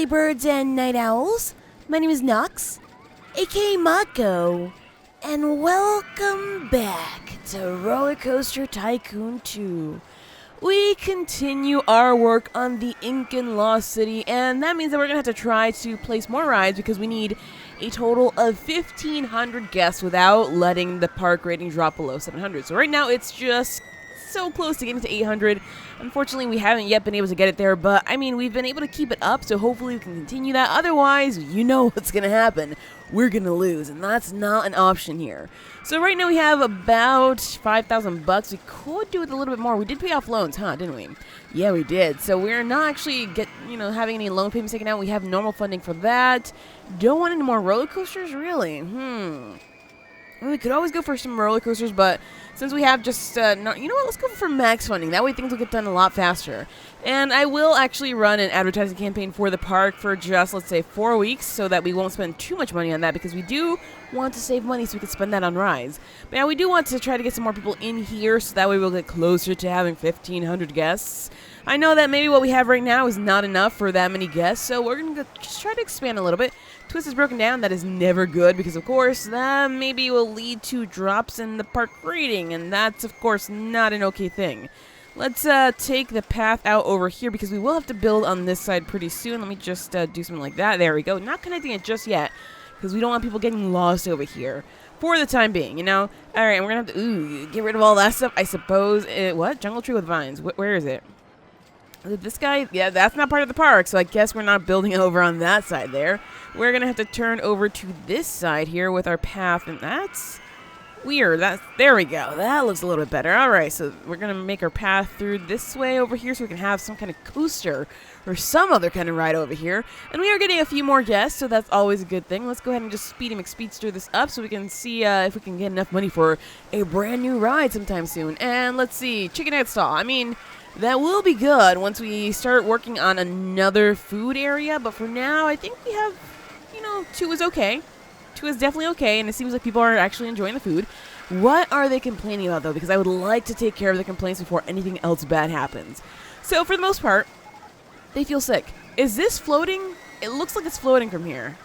early birds and night owls. My name is Nox, aka Mako, and welcome back to Rollercoaster Tycoon 2. We continue our work on the Incan Lost City, and that means that we're going to have to try to place more rides because we need a total of 1,500 guests without letting the park rating drop below 700. So right now it's just so close to getting to 800. Unfortunately, we haven't yet been able to get it there, but I mean, we've been able to keep it up, so hopefully we can continue that. Otherwise, you know what's going to happen. We're going to lose, and that's not an option here. So right now we have about 5,000 bucks. We could do with a little bit more. We did pay off loans, didn't we? Yeah, we did. So we're not actually having any loan payments taken out. We have normal funding for that. Don't want any more roller coasters, really? We could always go for some roller coasters, but since we have just, you know what, let's go for max funding. That way things will get done a lot faster. And I will actually run an advertising campaign for the park for just, let's say, 4 weeks so that we won't spend too much money on that because we do want to save money so we can spend that on rides. But yeah, we do want to try to get some more people in here so that way we'll get closer to having 1,500 guests. I know that maybe what we have right now is not enough for that many guests, so we're going to just try to expand a little bit. Twist is broken down. That is never good because, of course, that maybe will lead to drops in the park rating, and that's, of course, not an okay thing. Let's take the path out over here because we will have to build on this side pretty soon. Let me just do something like that. There we go. Not connecting it just yet because we don't want people getting lost over here for the time being, you know? All right, and we're going to have to get rid of all that stuff, I suppose. What? Jungle tree with vines. Where is it? This guy, yeah, that's not part of the park, so I guess we're not building over on that side there. We're going to have to turn over to this side here with our path, and that's weird. There we go. That looks a little bit better. All right, so we're going to make our path through this way over here so we can have some kind of coaster or some other kind of ride over here. And we are getting a few more guests, so that's always a good thing. Let's go ahead and just Speedy McSpeedster this up so we can see if we can get enough money for a brand new ride sometime soon. And let's see, chicken head stall. I mean, that will be good once we start working on another food area, but for now, I think we have, 2 is okay. 2 is definitely okay, and it seems like people are actually enjoying the food. What are they complaining about, though? Because I would like to take care of the complaints before anything else bad happens. So, for the most part, they feel sick. Is this floating? It looks like it's floating from here.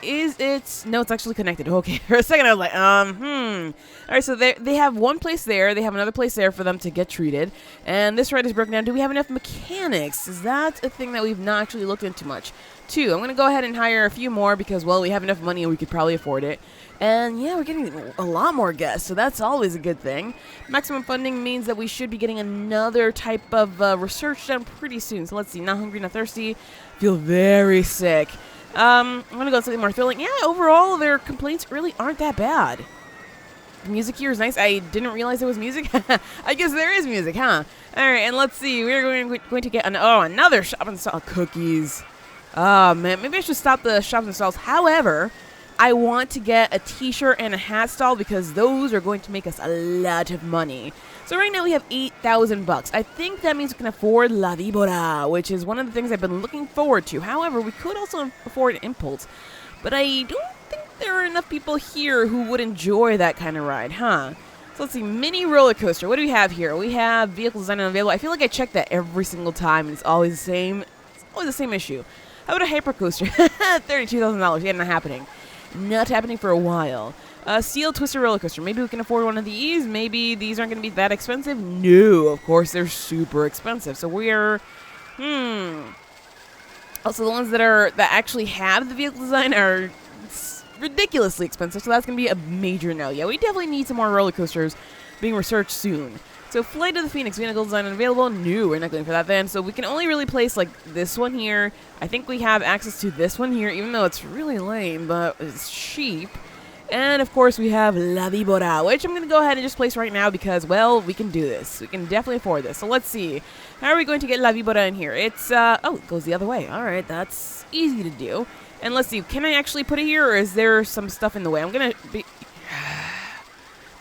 Is it? No, it's actually connected. Okay, for a second I was like, All right, so they have one place there. They have another place there for them to get treated. And this ride is broken down. Do we have enough mechanics? Is that a thing that we've not actually looked into much? 2. I'm going to go ahead and hire a few more because, well, we have enough money and we could probably afford it. And, yeah, we're getting a lot more guests, so that's always a good thing. Maximum funding means that we should be getting another type of research done pretty soon. So let's see. Not hungry, not thirsty. Feel very sick. I'm going to go with something more thrilling. Yeah, overall, their complaints really aren't that bad. The music here is nice. I didn't realize there was music. I guess there is music, huh? All right, and let's see. We're going to get another shop and stall cookies. Oh, man. Maybe I should stop the shops and stalls. However, I want to get a t-shirt and a hat stall because those are going to make us a lot of money. So right now we have 8,000 bucks. I think that means we can afford La Víbora, which is one of the things I've been looking forward to. However, we could also afford Impulse, but I don't think there are enough people here who would enjoy that kind of ride, So let's see, mini roller coaster. What do we have here? We have vehicle design unavailable. I feel like I check that every single time, and it's always the same. It's always the same issue. How about a hyper coaster? $32,000. Yeah, not happening. Not happening for a while. Steel Twister roller coaster. Maybe we can afford one of these. Maybe these aren't going to be that expensive. No, of course they're super expensive. So we're, Also, the ones that actually have the vehicle design are ridiculously expensive. So that's going to be a major no. Yeah, we definitely need some more roller coasters being researched soon. So Flight of the Phoenix, vehicle design unavailable. No, we're not going for that then. So we can only really place like this one here. I think we have access to this one here, even though it's really lame, but it's cheap. And, of course, we have La Víbora, which I'm going to go ahead and just place right now because, well, we can do this. We can definitely afford this. So let's see. How are we going to get La Víbora in here? It's, it goes the other way. All right, that's easy to do. And let's see. Can I actually put it here, or is there some stuff in the way? I'm going to be...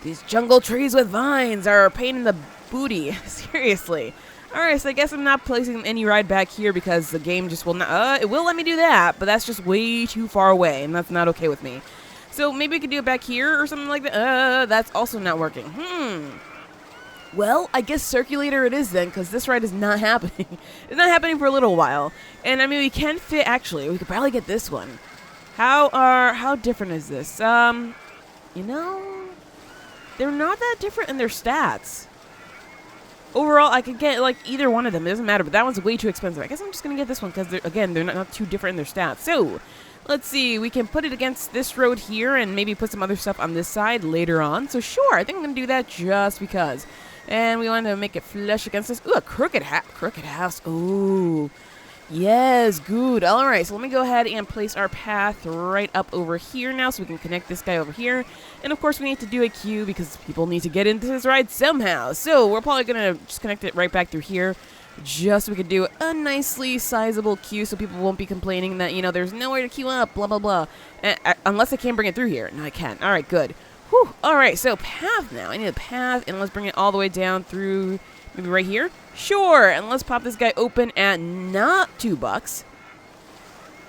These jungle trees with vines are a pain in the booty. Seriously. All right, so I guess I'm not placing any ride back here because the game just will not... it will let me do that, but that's just way too far away, and that's not okay with me. So maybe we could do it back here or something like that. That's also not working. Well, I guess circulator it is then, because this ride is not happening. It's not happening for a little while. And I mean, we can fit, actually, we could probably get this one. How different is this? You know, they're not that different in their stats. Overall, I could get, like, either one of them. It doesn't matter, but that one's way too expensive. I guess I'm just going to get this one because, again, they're not too different in their stats. So, let's see. We can put it against this road here and maybe put some other stuff on this side later on. So, sure, I think I'm going to do that just because. And we want to make it flush against this. Ooh, a crooked house. Ooh. Yes, good. All right, so let me go ahead and place our path right up over here now so we can connect this guy over here. And, of course, we need to do a queue because people need to get into this ride somehow. So we're probably going to just connect it right back through here just so we can do a nicely sizable queue so people won't be complaining that, you know, there's nowhere to queue up, blah, blah, blah. Unless I can bring it through here. No, I can't. All right, good. Whew. All right, so path now. I need a path, and let's bring it all the way down through maybe right here. Sure, and let's pop this guy open at not $2.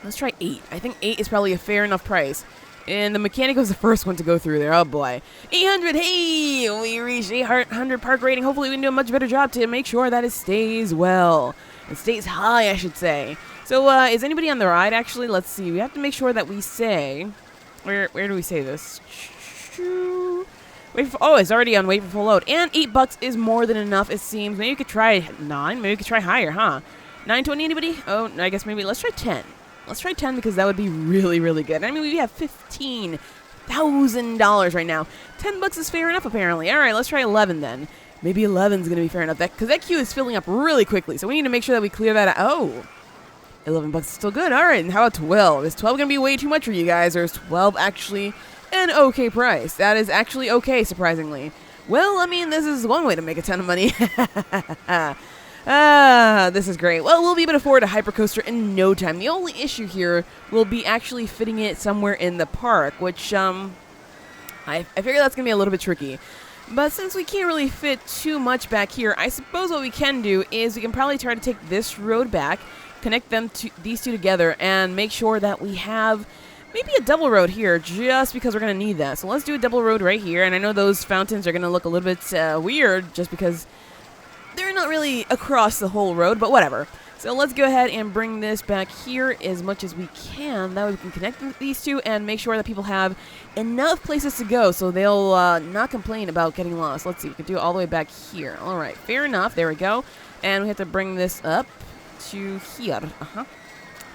Let's try 8. I think 8 is probably a fair enough price. And the mechanic was the first one to go through there. Oh, boy. 800. Hey, we reached 800 park rating. Hopefully we can do a much better job to make sure that it stays well. It stays high, I should say. So, is anybody on the ride, actually? Let's see. We have to make sure that we say... Where do we say this? Wait for, oh, it's already on wait for full load. And $8 is more than enough, it seems. Maybe we could try 9. Maybe we could try higher, huh? 920, anybody? Oh, I guess maybe let's try 10. Let's try 10 because that would be really, really good. I mean, we have $15,000 right now. $10 is fair enough, apparently. All right, let's try 11 then. Maybe 11 is going to be fair enough. Because that queue is filling up really quickly. So we need to make sure that we clear that out. Oh, $11 is still good. All right, and how about 12? Is 12 going to be way too much for you guys? Or is 12 actually an okay price? That is actually okay, surprisingly. Well, I mean, this is one way to make a ton of money. This is great. Well, we'll be able to afford a hypercoaster in no time. The only issue here will be actually fitting it somewhere in the park, which, I figure that's going to be a little bit tricky. But since we can't really fit too much back here, I suppose what we can do is we can probably try to take this road back, connect these two together, and make sure that we have maybe a double road here, just because we're going to need that. So let's do a double road right here, and I know those fountains are going to look a little bit weird, just because they're not really across the whole road, but whatever. So let's go ahead and bring this back here as much as we can. That way we can connect these two and make sure that people have enough places to go so they'll not complain about getting lost. Let's see, we can do it all the way back here. All right, fair enough. There we go. And we have to bring this up to here.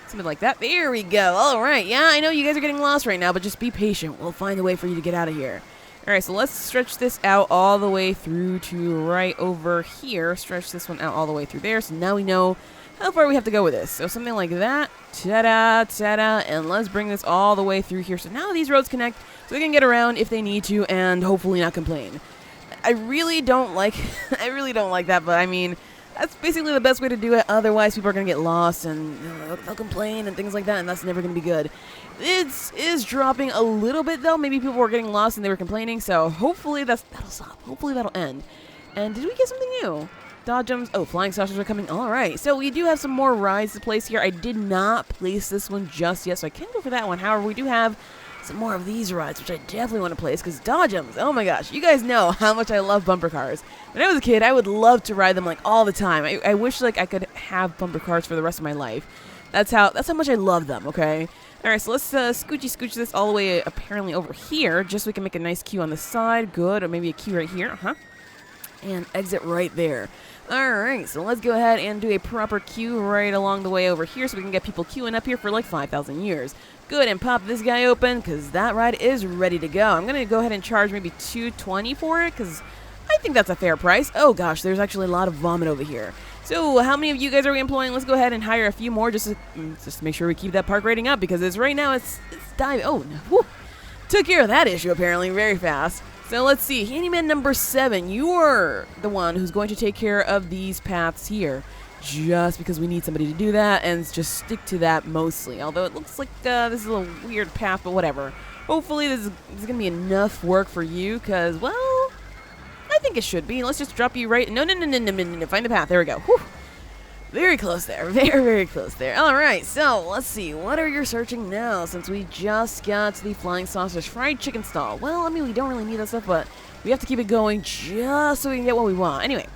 Something like that. There we go. All right. Yeah, I know you guys are getting lost right now, but just be patient. We'll find a way for you to get out of here. All right, so let's stretch this out all the way through to right over here. Stretch this one out all the way through there. So now we know how far we have to go with this. So something like that. Ta-da, ta-da. And let's bring this all the way through here. So now these roads connect so they can get around if they need to and hopefully not complain. I really don't like that, but I mean, that's basically the best way to do it. Otherwise, people are going to get lost and they'll complain and things like that, and that's never going to be good. It is dropping a little bit, though. Maybe people were getting lost and they were complaining, so hopefully that'll stop. Hopefully that'll end. And did we get something new? Dodgems. Oh, flying saucers are coming. All right. So we do have some more rides to place here. I did not place this one just yet, so I can't go for that one. However, we do have some more of these rides, which I definitely want to place, because Dodgems, oh my gosh, you guys know how much I love bumper cars. When I was a kid, I would love to ride them like all the time. I wish like I could have bumper cars for the rest of my life. That's how much I love them, okay? All right, so let's scooch this all the way apparently over here, just so we can make a nice queue on the side. Good, or maybe a queue right here, and exit right there. All right, so let's go ahead and do a proper queue right along the way over here so we can get people queuing up here for like 5,000 years. Good, and pop this guy open because that ride is ready to go. I'm going to go ahead and charge maybe $220 for it because I think that's a fair price. Oh gosh, there's actually a lot of vomit over here. So how many of you guys are we employing? Let's go ahead and hire a few more just to make sure we keep that park rating up because right now it's diving. Oh, whew. Took care of that issue apparently very fast. So let's see, handyman number 7, you're the one who's going to take care of these paths here. Just because we need somebody to do that and just stick to that mostly. Although it looks like this is a little weird path, but whatever. Hopefully this is going to be enough work for you because, well, I think it should be. Let's just drop you right. No. Find the path. There we go. Whew. Very close there. Very, very close there. All right, so let's see. What are you searching now since we just got to the Flying Saucers Fried Chicken Stall? Well, I mean, we don't really need that stuff, but We have to keep it going just so we can get what we want. Anyway,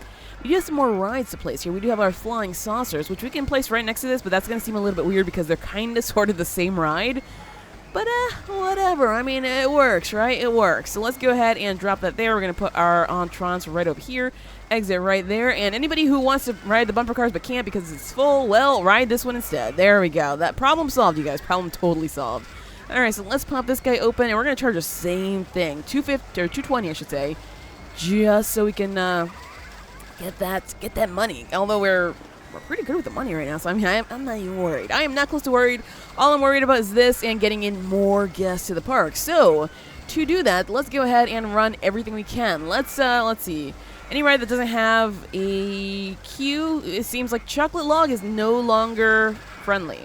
we do have some more rides to place here. We do have our flying saucers, which we can place right next to this, but that's going to seem a little bit weird because they're kind of sort of the same ride. But, whatever. I mean, it works, right? It works. So let's go ahead and drop that there. We're going to put our entrance right over here. Exit right there. And anybody who wants to ride the bumper cars but can't because it's full, well, ride this one instead. There we go. That problem solved, you guys. Problem totally solved. All right, so let's pop this guy open, and we're going to charge the same thing. $250 or $220, I should say, just so we can get that money. Although we're pretty good with the money right now, so I mean, I'm not even worried. I am not close to worried. All I'm worried about is this and getting in more guests to the park. So, to do that, let's go ahead and run everything we can. Let's see. Any ride that doesn't have a queue, it seems like Chocolate Log is no longer friendly.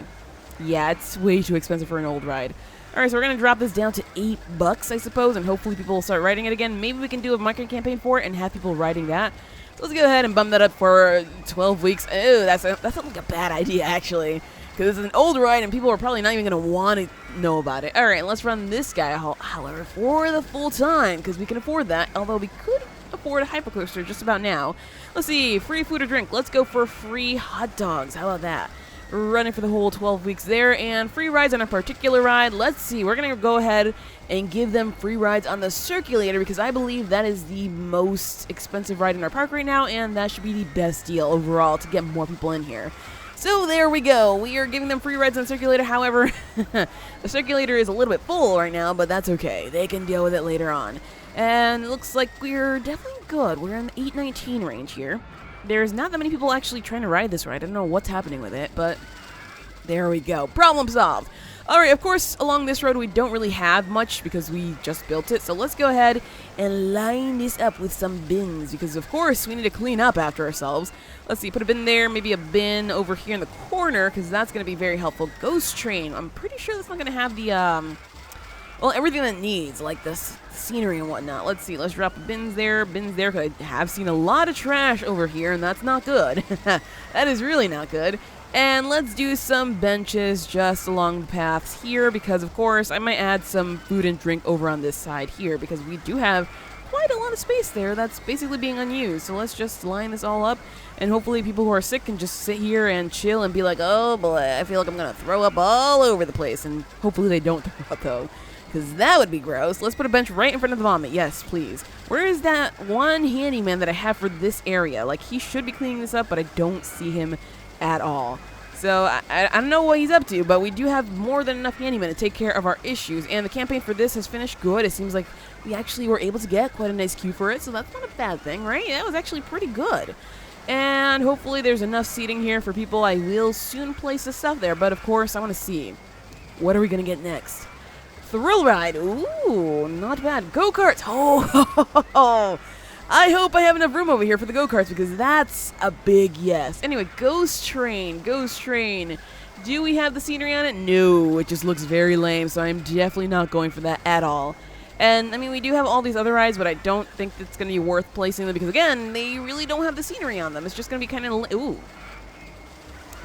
Yeah, it's way too expensive for an old ride. Alright, so we're going to drop this down to $8, I suppose, and hopefully people will start riding it again. Maybe we can do a marketing campaign for it and have people riding that. So let's go ahead and bump that up for 12 weeks. Ew, that's like a bad idea, actually. Because it's an old ride and people are probably not even going to want to know about it. Alright, let's run this guy, however, for the full time, because we can afford that. Although we could afford a hypercoaster just about now. Let's see, free food or drink. Let's go for free hot dogs. How about that? Running for the whole 12 weeks there, and free rides on a particular ride. Let's see, we're going to go ahead and give them free rides on the Circulator because I believe that is the most expensive ride in our park right now, and that should be the best deal overall to get more people in here. So there we go. We are giving them free rides on the Circulator. However, the Circulator is a little bit full right now, but that's okay. They can deal with it later on. And it looks like we're definitely good. We're in the 819 range here. There's not that many people actually trying to ride this ride. I don't know what's happening with it, but there we go. Problem solved. Alright, of course, along this road we don't really have much because we just built it. So let's go ahead and line this up with some bins because, of course, we need to clean up after ourselves. Let's see, put a bin there, maybe a bin over here in the corner because that's going to be very helpful. Ghost Train. I'm pretty sure that's not going to have the, well, everything that it needs, like this scenery and whatnot. Let's see, let's drop bins there, because I have seen a lot of trash over here, and that's not good. That is really not good. And let's do some benches just along the paths here, because, of course, I might add some food and drink over on this side here, because we do have quite a lot of space there that's basically being unused. So let's just line this all up, and hopefully people who are sick can just sit here and chill and be like, oh boy, I feel like I'm going to throw up all over the place, and hopefully they don't throw up, though. Because that would be gross. Let's put a bench right in front of the vomit. Yes, please. Where is that one handyman that I have for this area? Like, he should be cleaning this up, but I don't see him at all. So, I don't know what he's up to, but we do have more than enough handymen to take care of our issues. And the campaign for this has finished good. It seems like we actually were able to get quite a nice queue for it, so that's not a bad thing, right? That was actually pretty good. And hopefully there's enough seating here for people. I will soon place the stuff there, but of course, I want to see. What are we going to get next? Thrill ride. Ooh, not bad. Go-karts. Oh, I hope I have enough room over here for the go-karts because that's a big yes. Anyway, Ghost Train. Ghost Train. Do we have the scenery on it? No, it just looks very lame, so I'm definitely not going for that at all. And, I mean, we do have all these other rides, but I don't think it's going to be worth placing them because, again, they really don't have the scenery on them. It's just going to be kind of... Ooh.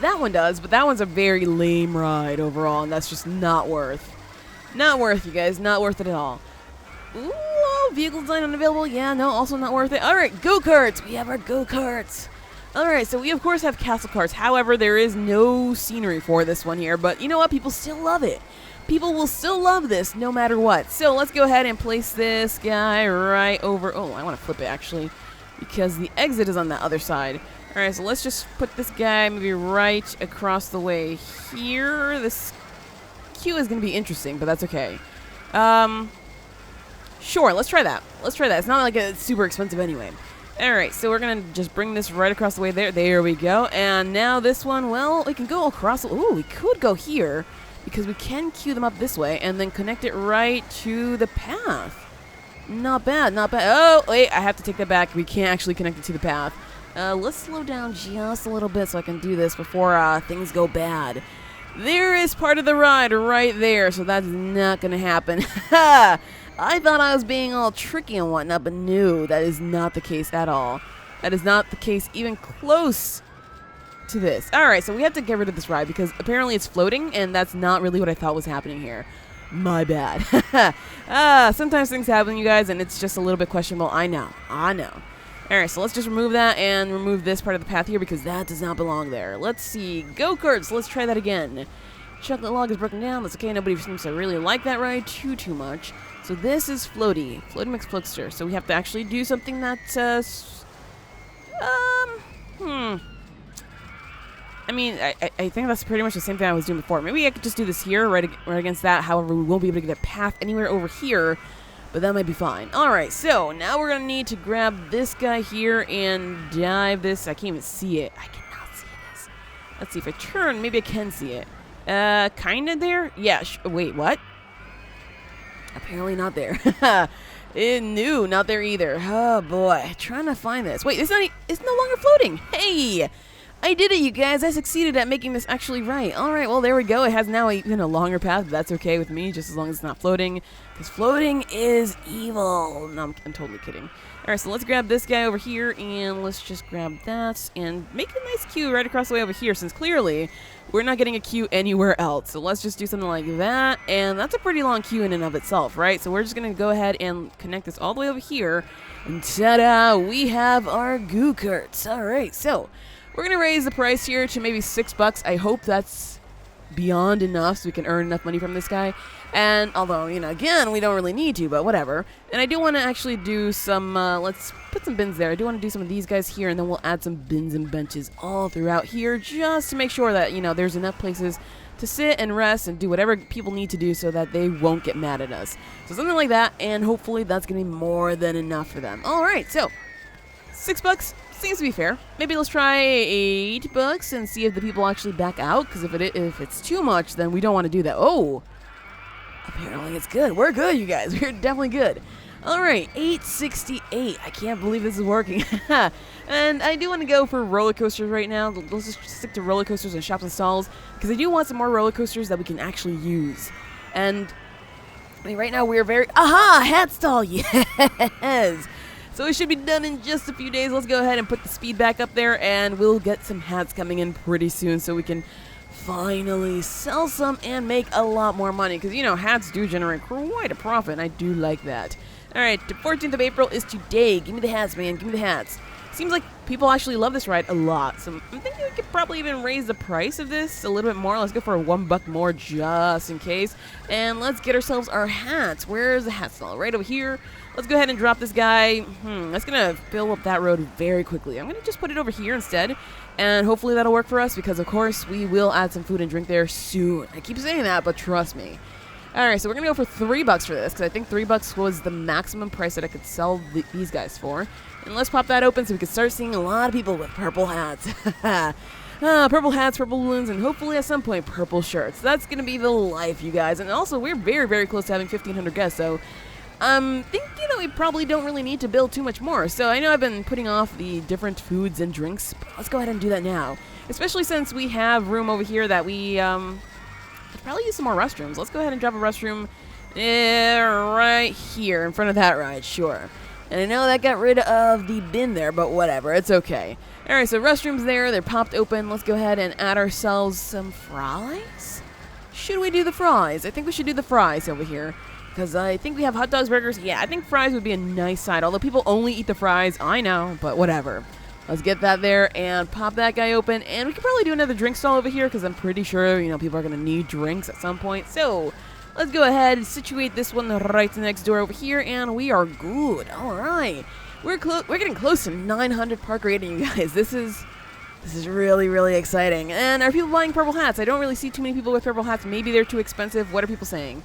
That one does, but that one's a very lame ride overall, and that's just not worth. Not worth, you guys. Not worth it at all. Ooh, vehicle design unavailable. Yeah, no, also not worth it. All right, go-karts. We have our go-karts. All right, so we, of course, have castle cars. However, there is no scenery for this one here. But you know what? People still love it. People will still love this no matter what. So let's go ahead and place this guy right over. Oh, I want to flip it, actually, because the exit is on the other side. All right, so let's just put this guy maybe right across the way here. This queue is going to be interesting, but that's okay. Sure, let's try that. Let's try that. It's not like it's super expensive anyway. Alright, so we're going to just bring this right across the way there. There we go. And now this one, well, we can go across. Ooh, we could go here because we can queue them up this way and then connect it right to the path. Not bad, not bad. Oh, wait, I have to take that back. We can't actually connect it to the path. Let's slow down just a little bit so I can do this before things go bad. There is part of the ride right there, so that's not going to happen. Ha! I thought I was being all tricky and whatnot, but no, that is not the case at all. That is not the case even close to this. Alright, so we have to get rid of this ride because apparently it's floating, and that's not really what I thought was happening here. My bad. Sometimes things happen, you guys, and it's just a little bit questionable. I know. Alright, so let's just remove that and remove this part of the path here because that does not belong there. Let's see. Go-karts. Let's try that again. Chocolate log is broken down. That's okay. Nobody seems to really like that ride too much. So this is floaty. Floaty mix floatster. So we have to actually do something that, I mean, I think that's pretty much the same thing I was doing before. Maybe I could just do this here, right against that. However, we won't be able to get a path anywhere over here, but that might be fine. Alright, so now we're going to need to grab this guy here and dive this. I can't even see it. I cannot see this. Let's see, if I turn, maybe I can see it. Kind of there? Yeah, wait, what? Apparently not there. No, not there either. Oh, boy. Trying to find this. Wait, it's no longer floating. Hey! I did it, you guys. I succeeded at making this actually right. Alright, well, there we go. It has now even a longer path, but that's okay with me, just as long as it's not floating. Because floating is evil. No, I'm totally kidding. Alright, so let's grab this guy over here, and let's just grab that, and make a nice queue right across the way over here, since clearly we're not getting a queue anywhere else. So let's just do something like that, and that's a pretty long queue in and of itself, right? So we're just going to go ahead and connect this all the way over here, and ta-da! We have our go-karts. Alright, so we're going to raise the price here to maybe $6. I hope that's beyond enough so we can earn enough money from this guy. And although, you know, again, we don't really need to, but whatever. And I do want to actually do some, let's put some bins there. I do want to do some of these guys here, and then we'll add some bins and benches all throughout here just to make sure that, you know, there's enough places to sit and rest and do whatever people need to do so that they won't get mad at us. So something like that, and hopefully that's going to be more than enough for them. All right, so $6 seems to be fair. Maybe let's try $8 and see if the people actually back out, because if it's too much, then we don't want to do that. Oh, apparently it's good. We're good, you guys. We're definitely good. Alright, $8.68. I can't believe this is working. And I do want to go for roller coasters right now. Let's just stick to roller coasters and shops and stalls, because I do want some more roller coasters that we can actually use. And I mean, right now we're very... Aha! Hat stall! Yes! So it should be done in just a few days. Let's go ahead and put the speed back up there, and we'll get some hats coming in pretty soon so we can finally sell some and make a lot more money. Because, you know, hats do generate quite a profit, and I do like that. Alright, the 14th of April is today. Give me the hats, man. Give me the hats. Seems like people actually love this ride a lot. So I'm thinking we could probably even raise the price of this a little bit more. Let's go for $1 more just in case. And let's get ourselves our hats. Where's the hat stall? Right over here. Let's go ahead and drop this guy. That's going to fill up that road very quickly. I'm going to just put it over here instead. And hopefully that'll work for us because, of course, we will add some food and drink there soon. I keep saying that, but trust me. Alright, so we're going to go for $3 for this because I think $3 was the maximum price that I could sell these guys for. And let's pop that open so we can start seeing a lot of people with purple hats. Purple hats, purple balloons, and hopefully at some point purple shirts. That's going to be the life, you guys. And also, we're very, very close to having 1,500 guests, so I think, you know, we probably don't really need to build too much more. So I know I've been putting off the different foods and drinks, but let's go ahead and do that now. Especially since we have room over here that we could probably use some more restrooms. Let's go ahead and drop a restroom right here in front of that ride, sure. And I know that got rid of the bin there, but whatever, it's okay. Alright, so restrooms there, they're popped open. Let's go ahead and add ourselves some fries. Should we do the fries? I think we should do the fries over here. Because I think we have hot dogs, burgers. Yeah, I think fries would be a nice side. Although people only eat the fries, I know, but whatever. Let's get that there and pop that guy open. And we could probably do another drink stall over here because I'm pretty sure, you know, people are going to need drinks at some point. So let's go ahead and situate this one right next door over here, and we are good. All right. We're getting close to 900 park rating, you guys. This is really, really exciting. And are people buying purple hats? I don't really see too many people with purple hats. Maybe they're too expensive. What are people saying?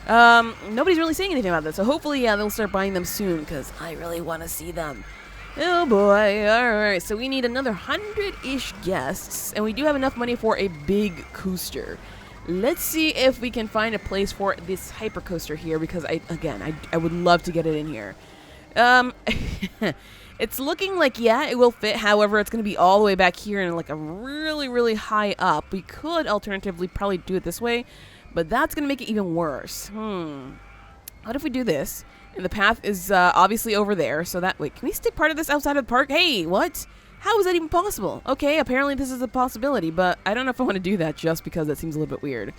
Nobody's really saying anything about this, so hopefully, yeah, they'll start buying them soon, because I really want to see them. Oh boy, alright, so we need another 100-ish guests, and we do have enough money for a big coaster. Let's see if we can find a place for this hyper coaster here, because I would love to get it in here. It's looking like, yeah, it will fit, however, it's going to be all the way back here and like a really, really high up. We could alternatively probably do it this way, but that's going to make it even worse. What if we do this? And the path is obviously over there, so that... Wait, can we stick part of this outside of the park? Hey, what? How is that even possible? Okay, apparently this is a possibility, but I don't know if I want to do that just because that seems a little bit weird.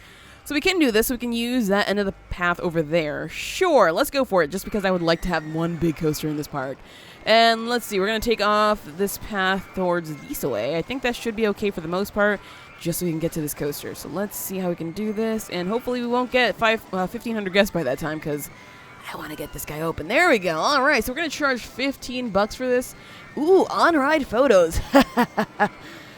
So we can do this. So we can use that end of the path over there. Sure, let's go for it, just because I would like to have one big coaster in this park. And let's see, we're going to take off this path towards this way. I think that should be okay for the most part, just so we can get to this coaster. So let's see how we can do this. And hopefully we won't get 1,500 guests by that time, because I want to get this guy open. There we go. All right, so we're going to charge $15 for this. Ooh, on-ride photos.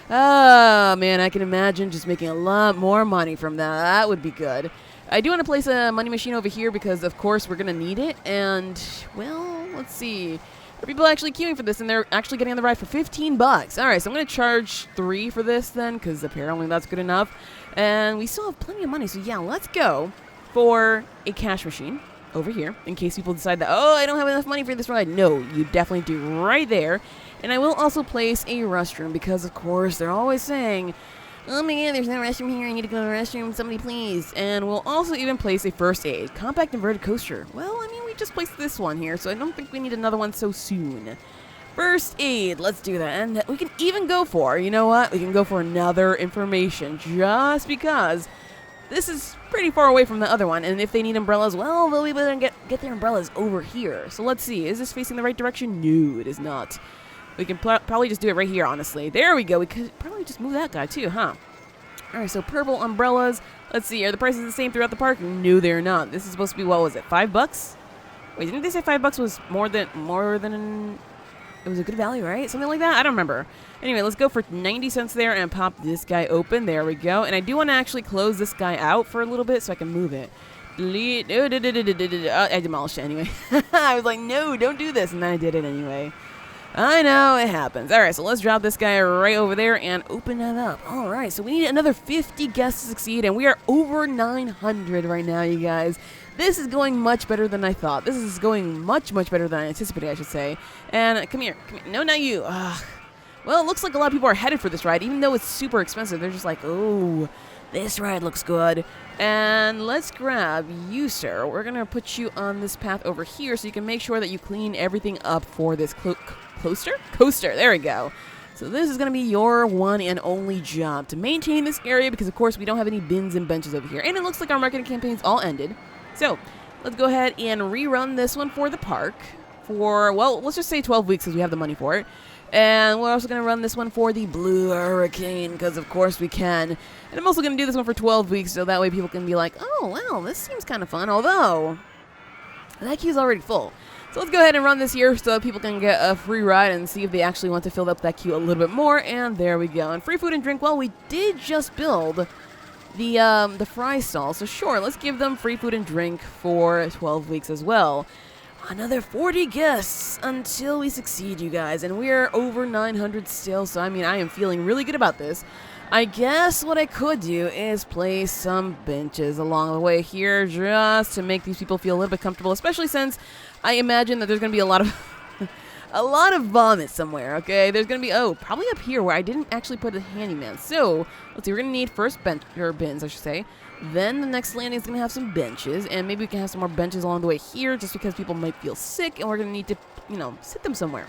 Oh, man, I can imagine just making a lot more money from that. That would be good. I do want to place a money machine over here because, of course, we're going to need it. And, well, let's see. Are people actually queuing for this? And they're actually getting on the ride for $15. All right, so I'm going to charge 3 for this then, because apparently that's good enough. And we still have plenty of money. So, yeah, let's go for a cash machine over here in case people decide that, oh, I don't have enough money for this ride. No, you definitely do right there. And I will also place a restroom because, of course, they're always saying, oh my god, there's no restroom here, I need to go to the restroom, somebody please. And we'll also even place a first aid. Compact inverted coaster. Well, I mean, we just placed this one here, so I don't think we need another one so soon. First aid, let's do that. And we can even go for, you know what, we can go for another information just because this is pretty far away from the other one. And if they need umbrellas, well, they'll be able to get their umbrellas over here. So let's see, is this facing the right direction? No, it is not. We can probably just do it right here, honestly. There we go. We could probably just move that guy, too, huh? All right, so purple umbrellas. Let's see. Are the prices the same throughout the park? No, they're not. This is supposed to be, what was it, $5? Wait, didn't they say $5 was more than... It was a good value, right? Something like that? I don't remember. Anyway, let's go for 90 cents there and pop this guy open. There we go. And I do want to actually close this guy out for a little bit so I can move it. Delete. I demolished it anyway. I was like, no, don't do this. And then I did it anyway. I know, it happens. All right, so let's drop this guy right over there and open that up. All right, so we need another 50 guests to succeed, and we are over 900 right now, you guys. This is going much better than I thought. This is going much, much better than I anticipated, I should say. And come here. No, not you. Ugh. Well, it looks like a lot of people are headed for this ride, even though it's super expensive. They're just like, oh, this ride looks good. And let's grab you, sir. We're going to put you on this path over here so you can make sure that you clean everything up for this coaster. There we go. So this is going to be your one and only job, to maintain this area because, of course, we don't have any bins and benches over here. And it looks like our marketing campaign's all ended. So let's go ahead and rerun this one for the park for, well, let's just say 12 weeks because we have the money for it. And we're also going to run this one for the Blue Hurricane because, of course, we can. And I'm also going to do this one for 12 weeks so that way people can be like, oh, well, this seems kind of fun. Although, that queue's already full. So let's go ahead and run this here so people can get a free ride and see if they actually want to fill up that queue a little bit more. And there we go. And free food and drink, well, we did just build the fry stall. So sure, let's give them free food and drink for 12 weeks as well. Another 40 guests until we succeed, you guys. And we're over 900 still, so I mean, I am feeling really good about this. I guess what I could do is place some benches along the way here just to make these people feel a little bit comfortable, especially since I imagine that there's going to be a lot of vomit somewhere, okay? There's going to be, probably up here where I didn't actually put a handyman. So, let's see, we're going to need first bins, I should say. Then the next landing is going to have some benches, and maybe we can have some more benches along the way here just because people might feel sick, and we're going to need to, sit them somewhere.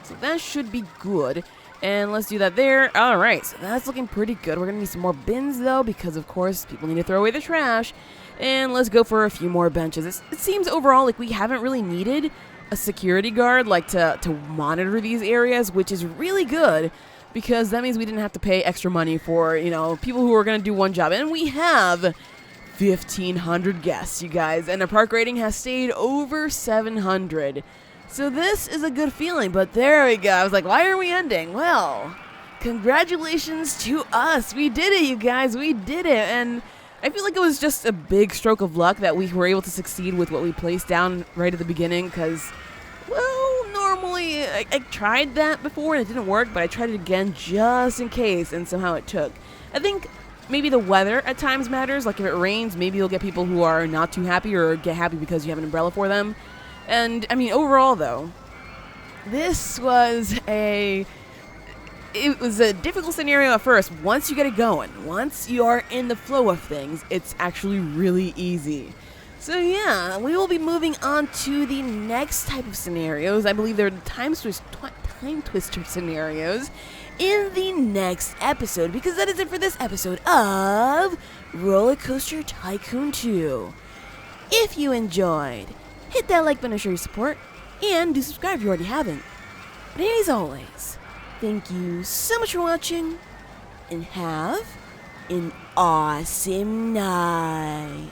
So that should be good. And let's do that there. All right, so that's looking pretty good. We're going to need some more bins, though, because, of course, people need to throw away the trash. And let's go for a few more benches. It seems overall like we haven't really needed a security guard, like, to monitor these areas, which is really good, because that means we didn't have to pay extra money for, people who are going to do one job. And we have 1,500 guests, you guys, and our park rating has stayed over 700. So this is a good feeling, but there we go. I was like, why are we ending? Well, congratulations to us. We did it, you guys. We did it. And I feel like it was just a big stroke of luck that we were able to succeed with what we placed down right at the beginning because, well, normally I tried that before and it didn't work, but I tried it again just in case, and somehow it took. I think maybe the weather at times matters. Like if it rains, maybe you'll get people who are not too happy or get happy because you have an umbrella for them. And, I mean, overall, though, this was a difficult scenario at first. Once you get it going, once you are in the flow of things, it's actually really easy. So, yeah, we will be moving on to the next type of scenarios. I believe they're time twister scenarios. in the next episode, because that is it for this episode of Rollercoaster Tycoon 2. If you enjoyed, hit that like button to show your support, and do subscribe if you already haven't. But as always, thank you so much for watching, and have an awesome night.